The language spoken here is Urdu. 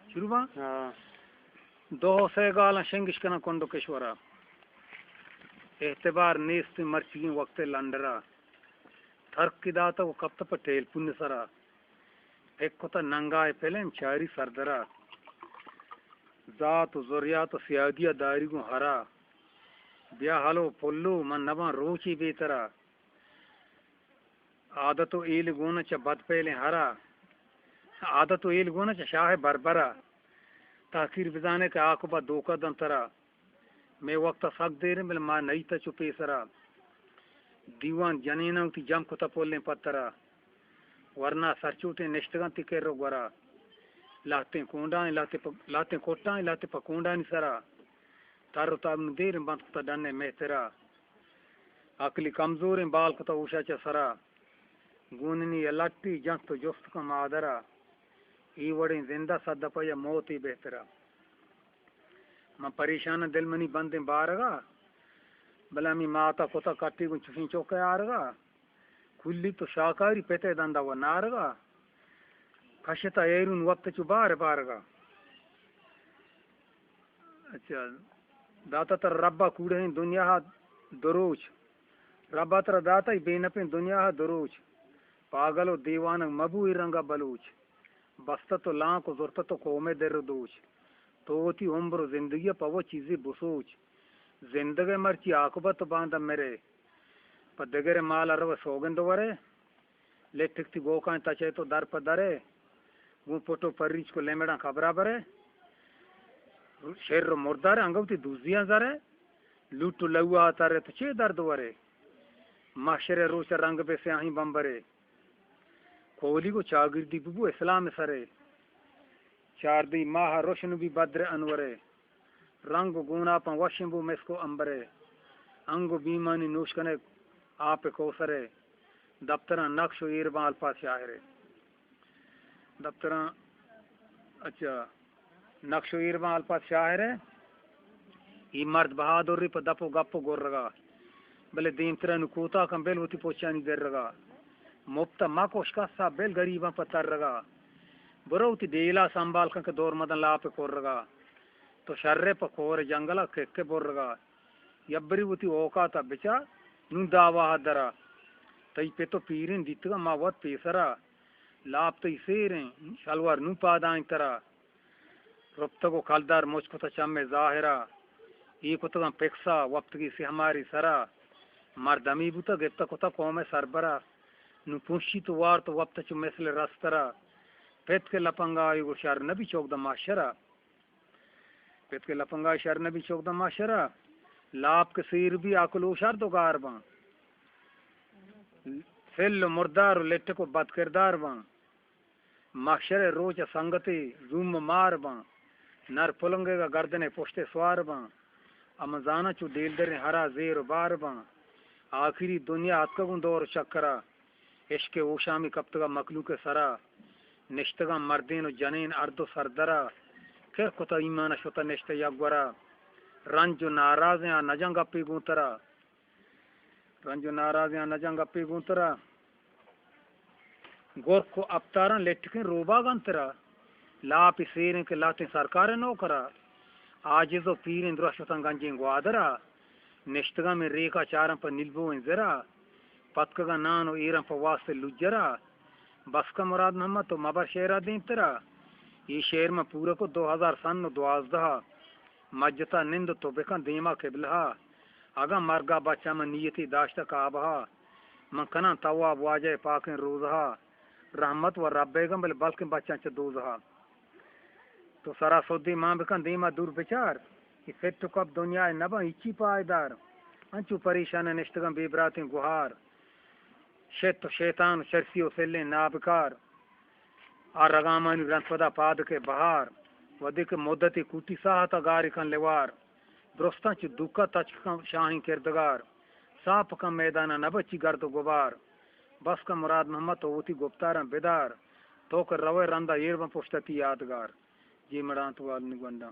شروع دو سیگال شنگش کنا کنڈو کشورا اعتبار نیست مرچین وقت لندرا ترک کی داتا وہ کبتا پٹیل پن سرا ایک کتا ننگائے پہلیں چاری سردرا ذات و ذریات و سیادیہ داری گو ہرا بیا حلو پلو من نبان روچی بیترا عادت و ایل گونا چا بد پہلیں ہرا عادت و ایل گونا چا شاہ بربرا تاخیر بزانے کے آقبہ دوکہ دن ترا میں وقت سک دے رہے بل ماں نئی تا چپے سرا دیوان جنینوں تی جم کتا پولیں پترا ورنہ سرچوٹیں نشتگان تی کر رو گورا لاتے کونڈائیں لاتے کوٹائیں لاتے پکونڈائیں سرا تارو تابن دیر بند کتا ڈنے محترا عقلی کمزور بال کتا اوشا چا سرا گوننی لٹی جنگ تو جست کا مادرا ای وڑیں زندہ صدا پا یا موتی بہترا میں پریشان دل منی بندیں بارگا بلا می ماتا کتا کٹی گن چفین چوکے آرگا کلی تو شاکاری پیتے دندا و نارگا کشتا ایرون وقت چو بار بارگا اچھا داتا تر ربا کوڑے ہیں دنیا دروچ ربا تر داتا ہی بے نپیں دنیا دروچ پاگل و دیوان مبوی رنگا بلوچ بستا تو لان کو زورتا تو قوم در دوچ توتی عمر و زندگی پا وہ چیزی بسوچ زندگی مرچی آقبت باندھا میرے پا دگر مال رو سوگند ورے لے ٹکتی گوکائیں تچے تو در پا درے گون پوٹو پریچ کو لیمڑا خبرہ برے شیر رو مردارے انگوتی دوزیاں زارے لوٹو لو آتا رے تو چے درد ورے محشر روچ رنگ بے سیاہیں بمبرے کولی کو چاگردی ببو اسلام سرے چار دی ماہ روشن بھی بدر انورے رنگ گونا پا وشنبو مسکو امبرے انگو بیمانی نوش کنے آپ کوسرے دفتران نقش و ایربان الفاظ شاہرے دفتران اچھا نقش و ایربان الفاظ شاہرے ای مرد بہادر ری پا دپو گپو گر رگا بلے دین ترہ نکوتا کم بیل ہوتی پوچھانی در رگا مبتا مکوش کسا بیل گریبان پا تر رگا بروتی دیلا سنبال کن کے دور مدن لا پہ کور رگا تو شرے پا کور جنگلا کھکے بور رگا یبری وتی اوکا تا بچا نو داوا درا تی پہ تو پیرین دیتگا ما وط پیسرا لاپ تی سیرین شلوار نو پادائیں ترا ربتگو کلدار مجھ کو تا چمے ظاہرہ ای کتگا پکسا وقت کی سی ہماری سرا مردمی بوتا گفتا کتا قوم سربرا نو پوشی تو وار تو وقت چو مثل رسترا پیت کے لپنگائی گو شر نبی چوک دا معاشرہ پیت کے لپنگائی شر نبی چوک دا معاشرہ لاپ کے سیر بھی آکلو شر دو گار بان فل مردار لیٹ کو بد کردار بان معاشر روچ سنگتی زوم مار بان نر پلنگے گا گردنے پشتے سوار بان امزانا چو دیل در ہرا زیر بار بان آخری دنیا اتکگن دور چکرا عشق اوشامی کبتگا مخلوق سرا نشتگا مردین و جنین ارد و سردرا کر کتا ایمان شتا نشت یگورا رنج و ناراضیاں نجنگ اپی گونترا رنج و ناراضیاں نجنگ اپی گونترا گور کو ابتارن لیٹکن روبا گنترا لاپی سیرن کے لاتیں سرکار نو کرا آجز و پیرن درشتن گنجین گوادرا نشتگا میں ریکا چارن پر نلبو انزرا پتکگا نان و ایرن پر واسطے لجرا بس کا مراد محمد تو مبر شیرہ دین ترا یہ شیر میں پورا کو 2000 سن و 12 مجتا نند تو بکن دیما قبلہا اگا مرگا بچہ من نیتی داشتا کعبہا من کنان تواب واجہ پاکن روزہا رحمت و رب بیگم بلکہ بچہ چا دوزہا تو سرا سودی ماں بکن دیما دور بچار کہ فت تو کب دنیا نبا ایچی پائیدار انچو پریشان نشتگم بیبراتیں گوہار شیط و شیطان شرسی و سلیں نابکار آر رگامانی رنسودا پاد کے بہار ودی کے مدتی کوٹی ساہتا گاری کن لیوار درستان چی دکا تچ کن شاہین کردگار ساپ کن میدانا نبچی گرد و گبار بس کا مراد محمد تو ہوتی گپتارن بدار تو کر روے رندہ ایربن پشتتی یادگار جی مڑان تو آدمی گوندہ